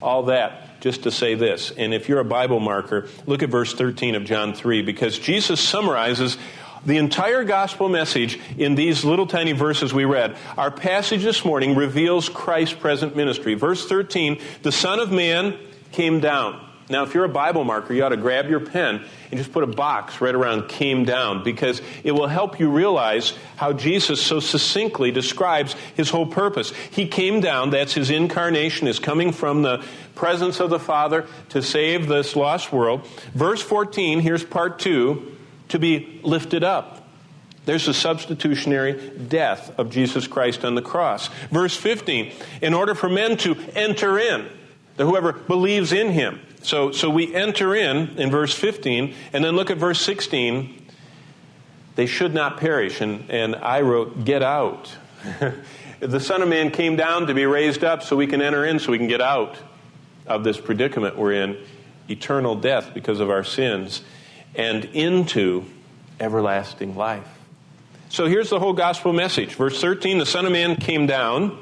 all that just to say this. And if you're a Bible marker, look at verse 13 of John 3, because Jesus summarizes the entire gospel message in these little tiny verses we read. Our passage this morning reveals Christ's present ministry. Verse 13, the Son of Man came down. Now, if you're a Bible marker, you ought to grab your pen and just put a box right around came down, because it will help you realize how Jesus so succinctly describes his whole purpose. He came down, that's his incarnation, is coming from the presence of the Father to save this lost world. Verse 14, here's part 2, to be lifted up. There's the substitutionary death of Jesus Christ on the cross. Verse 15, in order for men to enter in, that whoever believes in him. So we enter in verse 15, and then look at verse 16. They should not perish, and I wrote, get out. The Son of Man came down to be raised up so we can enter in, so we can get out of this predicament we're in, eternal death because of our sins, and into everlasting life. So here's the whole gospel message. Verse 13, the Son of Man came down.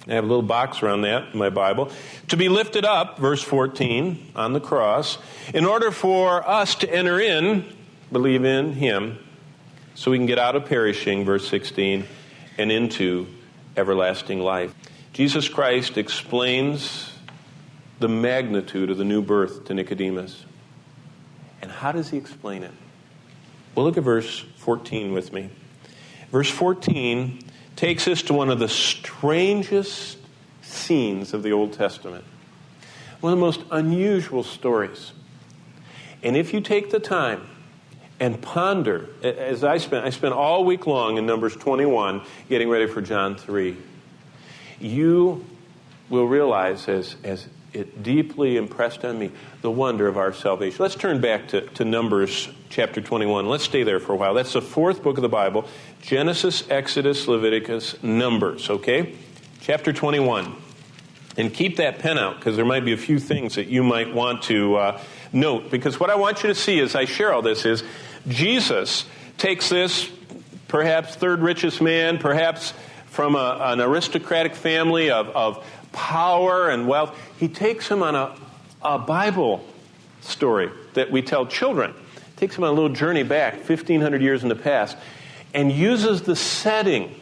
I have a little box around that in my Bible. To be lifted up, verse 14, on the cross, in order for us to enter in, believe in him, so we can get out of perishing, verse 16, and into everlasting life. Jesus Christ explains the magnitude of the new birth to Nicodemus. And how does he explain it? Well, look at verse 14 with me. Verse 14 takes us to one of the strangest scenes of the Old Testament. One of the most unusual stories. And if you take the time and ponder, as I spent all week long in Numbers 21 getting ready for John 3, you will realize, as it deeply impressed on me, the wonder of our salvation. Let's turn back to Numbers chapter 21. Let's stay there for a while. That's the fourth book of the Bible. Genesis, Exodus, Leviticus, Numbers, okay? Chapter 21. And keep that pen out, because there might be a few things that you might want to note. Because what I want you to see as I share all this is Jesus takes this, perhaps third richest man, perhaps from an aristocratic family of power and wealth. He takes him on a Bible story that we tell children. Takes him on a little journey back 1,500 years in the past and uses the setting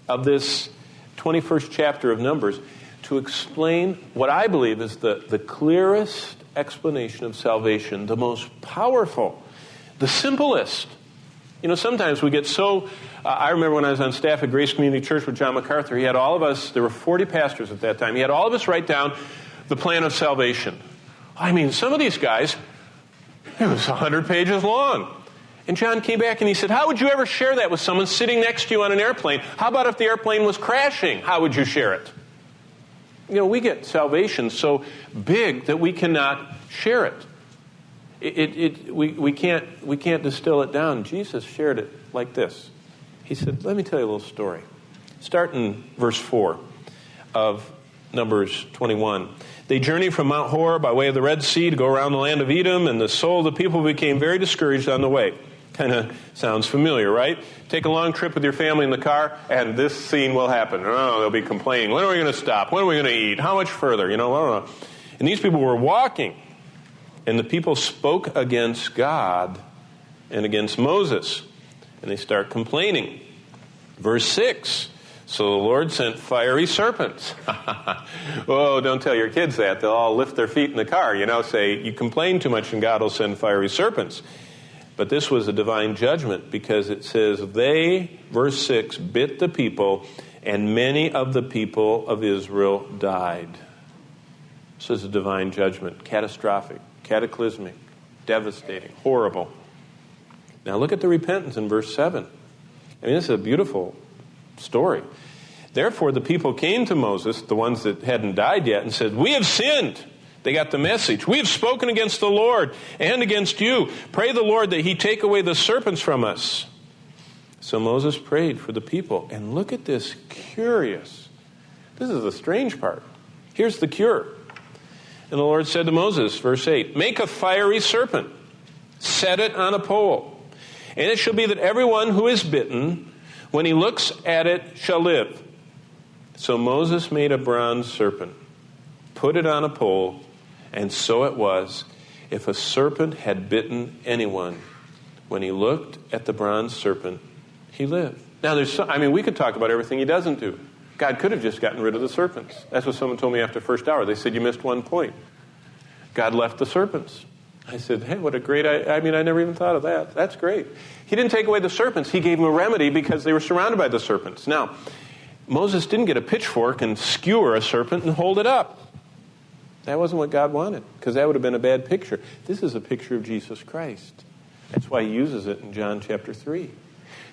of this 21st chapter of Numbers to explain what I believe is the clearest explanation of salvation, the most powerful, the simplest. You know, sometimes we get so... I remember when I was on staff at Grace Community Church with John MacArthur, he had all of us, there were 40 pastors at that time, he had all of us write down the plan of salvation. I mean, some of these guys, it was 100 pages long. And John came back and he said, how would you ever share that with someone sitting next to you on an airplane? How about if the airplane was crashing? How would you share it? You know, we get salvation so big that we cannot share it. We can't distill it down. Jesus shared it like this. He said, let me tell you a little story. Start in verse 4 of Numbers 21. They journeyed from Mount Hor by way of the Red Sea to go around the land of Edom, and the soul of the people became very discouraged on the way. Kind of sounds familiar, right? Take a long trip with your family in the car, and this scene will happen. Oh, they'll be complaining. When are we going to stop? When are we going to eat? How much further? You know. And these people were walking, and the people spoke against God and against Moses. And they start complaining. Verse 6, so the Lord sent fiery serpents. Oh, don't tell your kids that. They'll all lift their feet in the car, say, you complain too much and God will send fiery serpents. But this was a divine judgment because it says, they, verse 6, bit the people, and many of the people of Israel died. This is a divine judgment, catastrophic, cataclysmic, devastating, horrible. Now look at the repentance in verse 7. I mean, this is a beautiful story. Therefore, the people came to Moses, the ones that hadn't died yet, and said, we have sinned. They got the message. We have spoken against the Lord and against you. Pray the Lord that he take away the serpents from us. So Moses prayed for the people. And look at this curious. This is the strange part. Here's the cure. And the Lord said to Moses, verse 8, make a fiery serpent. Set it on a pole. And it shall be that everyone who is bitten, when he looks at it, shall live. So Moses made a bronze serpent. put it on a pole, and so it was. If a serpent had bitten anyone, when he looked at the bronze serpent, he lived. Now, we could talk about everything he doesn't do. God could have just gotten rid of the serpents. That's what someone told me after first hour. They said, you missed one point. God left the serpents. I said, hey, what a great, I never even thought of that. That's great. He didn't take away the serpents. He gave them a remedy because they were surrounded by the serpents. Now, Moses didn't get a pitchfork and skewer a serpent and hold it up. That wasn't what God wanted, because that would have been a bad picture. This is a picture of Jesus Christ. That's why he uses it in John chapter 3.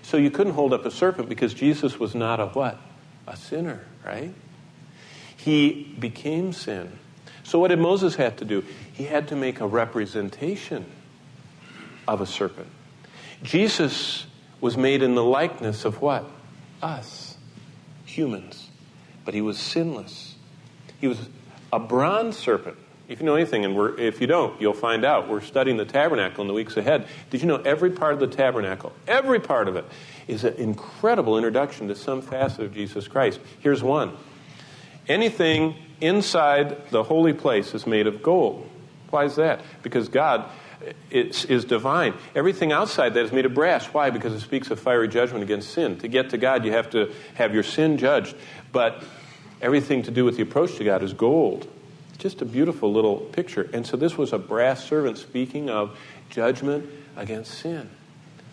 So you couldn't hold up a serpent because Jesus was not a what? A sinner, right? He became sin. So what did Moses have to do? He had to make a representation of a serpent. Jesus was made in the likeness of what? Us, humans. But he was sinless. He was a bronze serpent. If you know anything, and if you don't, you'll find out. We're studying the tabernacle in the weeks ahead. Did you know every part of the tabernacle, every part of it, is an incredible introduction to some facet of Jesus Christ? Here's one. Anything inside the holy place is made of gold. Why is that? Because God is divine. Everything outside that is made of brass. Why? Because it speaks of fiery judgment against sin. To get to God, you have to have your sin judged. But everything to do with the approach to God is gold. Just a beautiful little picture. And so this was a brass servant speaking of judgment against sin,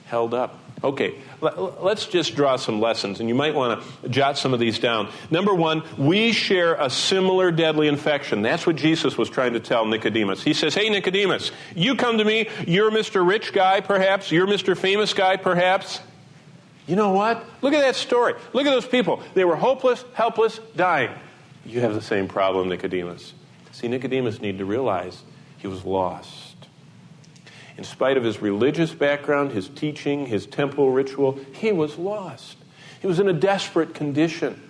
held up. Okay, let's just draw some lessons, and you might want to jot some of these down. Number one, we share a similar deadly infection. That's what Jesus was trying to tell Nicodemus. He says, hey, Nicodemus, you come to me, you're Mr. Rich guy, perhaps, you're Mr. Famous guy, perhaps. You know what? Look at that story. Look at those people. They were hopeless, helpless, dying. You have the same problem, Nicodemus. See, Nicodemus needed to realize he was lost. In spite of his religious background, his teaching, his temple ritual, he was lost. He was in a desperate condition.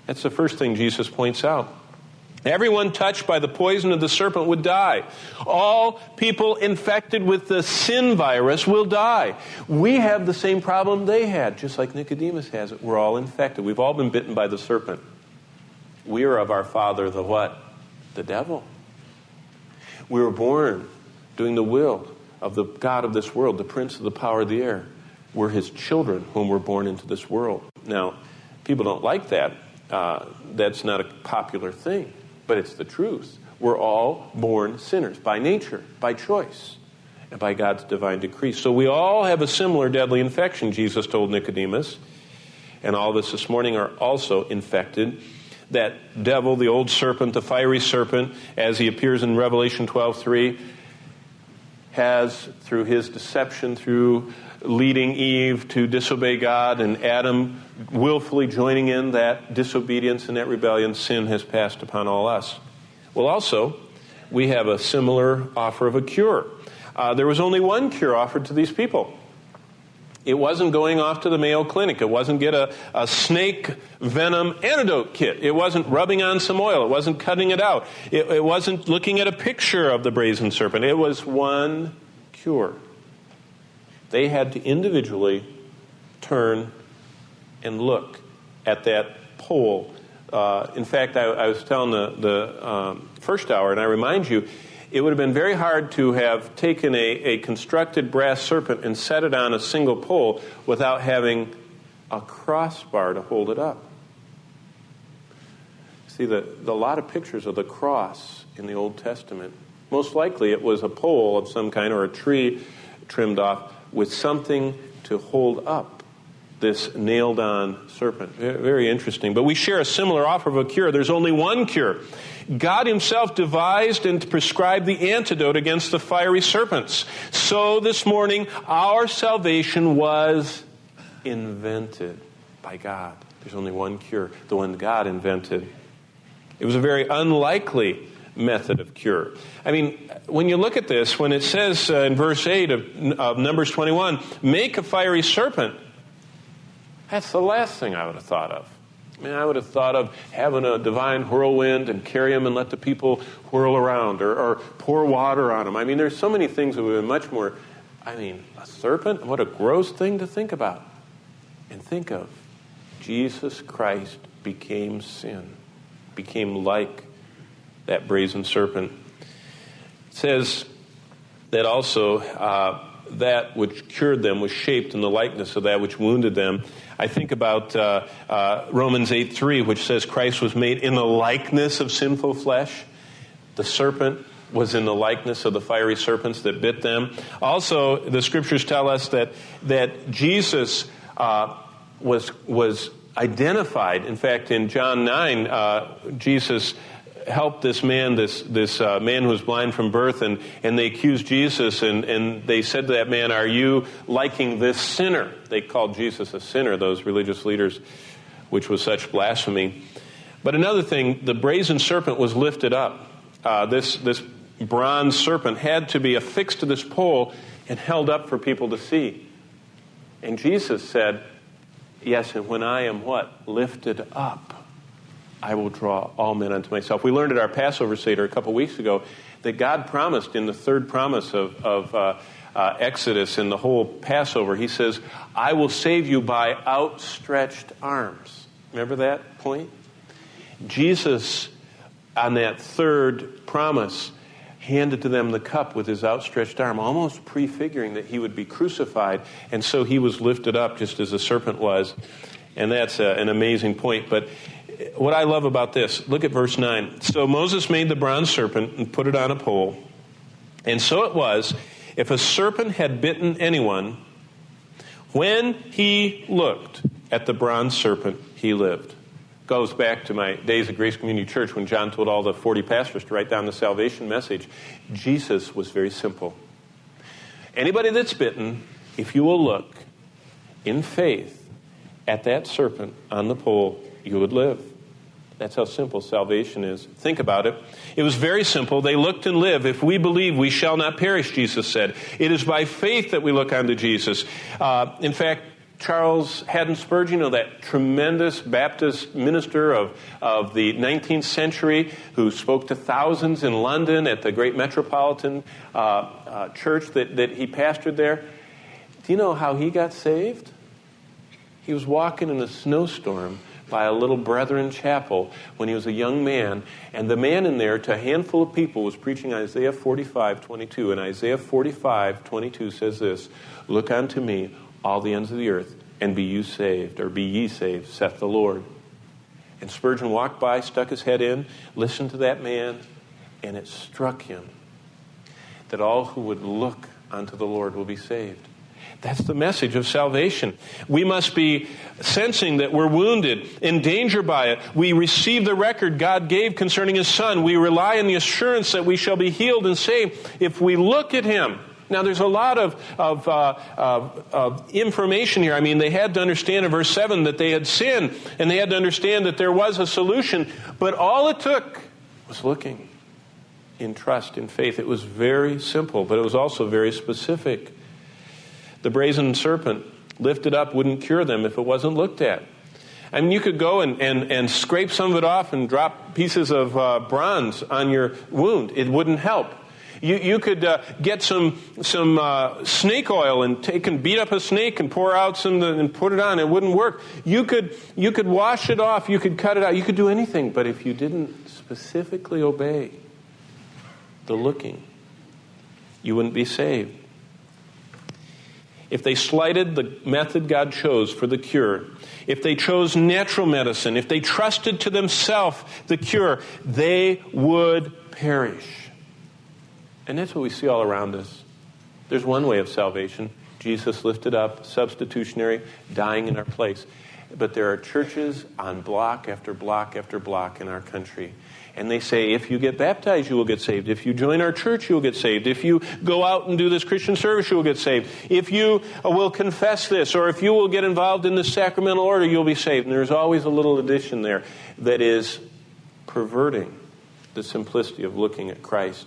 That's the first thing Jesus points out. Everyone touched by the poison of the serpent would die. All people infected with the sin virus will die. We have the same problem they had, just like Nicodemus has it. We're all infected. We've all been bitten by the serpent. We are of our father, the what? The devil. We were born doing the will of the God of this world, the prince of the power of the air. We're his children whom were born into this world. Now, people don't like that. That's not a popular thing, but it's the truth. We're all born sinners by nature, by choice, and by God's divine decree. So we all have a similar deadly infection, Jesus told Nicodemus. And all of us this morning are also infected. That devil, the old serpent, the fiery serpent, as he appears in Revelation 12:3, has, through his deception, through leading Eve to disobey God and Adam willfully joining in that disobedience and that rebellion, sin has passed upon all us. Well, also, we have a similar offer of a cure. There was only one cure offered to these people. It wasn't going off to the Mayo Clinic. It wasn't get a snake venom antidote kit. It wasn't rubbing on some oil. It wasn't cutting it out. It wasn't looking at a picture of the brazen serpent. It was one cure. They had to individually turn and look at that pole. In fact, I was telling the first hour, and I remind you, it would have been very hard to have taken a constructed brass serpent and set it on a single pole without having a crossbar to hold it up. See, the lot of pictures of the cross in the Old Testament, most likely it was a pole of some kind or a tree trimmed off with something to hold up this nailed-on serpent. Very interesting. But we share a similar offer of a cure. There's only one cure. God himself devised and prescribed the antidote against the fiery serpents. So this morning, our salvation was invented by God. There's only one cure, the one God invented. It was a very unlikely method of cure. I mean, when you look at this, when it says in verse 8 of Numbers 21, make a fiery serpent, that's the last thing I would have thought of. I mean, I would have thought of having a divine whirlwind and carry them and let the people whirl around or pour water on them. I mean, there's so many things that would have been much more, a serpent? What a gross thing to think about. And think of, Jesus Christ became sin, became like that brazen serpent. It says that also that which cured them was shaped in the likeness of that which wounded them. I think about Romans 8:3, which says Christ was made in the likeness of sinful flesh. The serpent was in the likeness of the fiery serpents that bit them. Also, the scriptures tell us that Jesus was identified. In fact, in John 9, Jesus helped this man, this man who was blind from birth, and they accused Jesus, and they said to that man, "Are you liking this sinner?" They called Jesus a sinner, those religious leaders, which was such blasphemy. But another thing, the brazen serpent was lifted up. This bronze serpent had to be affixed to this pole and held up for people to see. And Jesus said, "Yes, and when I am" what? "Lifted up, I will draw all men unto myself." We learned at our Passover Seder a couple weeks ago that God promised in the third promise of Exodus in the whole Passover, he says, "I will save you by outstretched arms." Remember that point? Jesus, on that third promise, handed to them the cup with his outstretched arm, almost prefiguring that he would be crucified, and so he was lifted up just as the serpent was. And that's an amazing point. But what I love about this, look at verse 9. "So Moses made the bronze serpent and put it on a pole. And so it was, if a serpent had bitten anyone, when he looked at the bronze serpent, he lived." Goes back to my days at Grace Community Church when John told all the 40 pastors to write down the salvation message. Jesus was very simple. Anybody that's bitten, if you will look in faith at that serpent on the pole, you would live. That's how simple salvation is. Think about it. It was very simple. They looked and live. "If we believe, we shall not perish," Jesus said. It is by faith that we look unto Jesus. In fact, Charles Haddon Spurgeon, that tremendous Baptist minister of the 19th century who spoke to thousands in London at the great metropolitan church that he pastored there. Do you know how he got saved? He was walking in a snowstorm by a little Brethren chapel when he was a young man, and the man in there to a handful of people was preaching Isaiah 45:22, and Isaiah 45:22 says this, "Look unto me, all the ends of the earth, and be ye saved, saith the Lord." And Spurgeon walked by, stuck his head in, listened to that man, and it struck him that all who would look unto the Lord will be saved. That's the message of salvation. We must be sensing that we're wounded, in danger by it. We receive the record God gave concerning His Son. We rely on the assurance that we shall be healed and saved if we look at Him. Now, there's a lot of information here. I mean, they had to understand in verse 7 that they had sinned, and they had to understand that there was a solution. But all it took was looking in trust, in faith. It was very simple, but it was also very specific. The brazen serpent lifted up wouldn't cure them if it wasn't looked at. I mean, you could go and scrape some of it off and drop pieces of bronze on your wound. It wouldn't help. You could get some snake oil and take and beat up a snake and pour out some and put it on. It wouldn't work. You could wash it off. You could cut it out. You could do anything. But if you didn't specifically obey the looking, you wouldn't be saved. If they slighted the method God chose for the cure, if they chose natural medicine, if they trusted to themselves the cure, they would perish. And that's what we see all around us. There's one way of salvation. Jesus lifted up, substitutionary, dying in our place. But there are churches on block after block after block in our country. And they say, if you get baptized, you will get saved. If you join our church, you will get saved. If you go out and do this Christian service, you will get saved. If you will confess this, or if you will get involved in this sacramental order, you'll be saved. And there's always a little addition there that is perverting the simplicity of looking at Christ.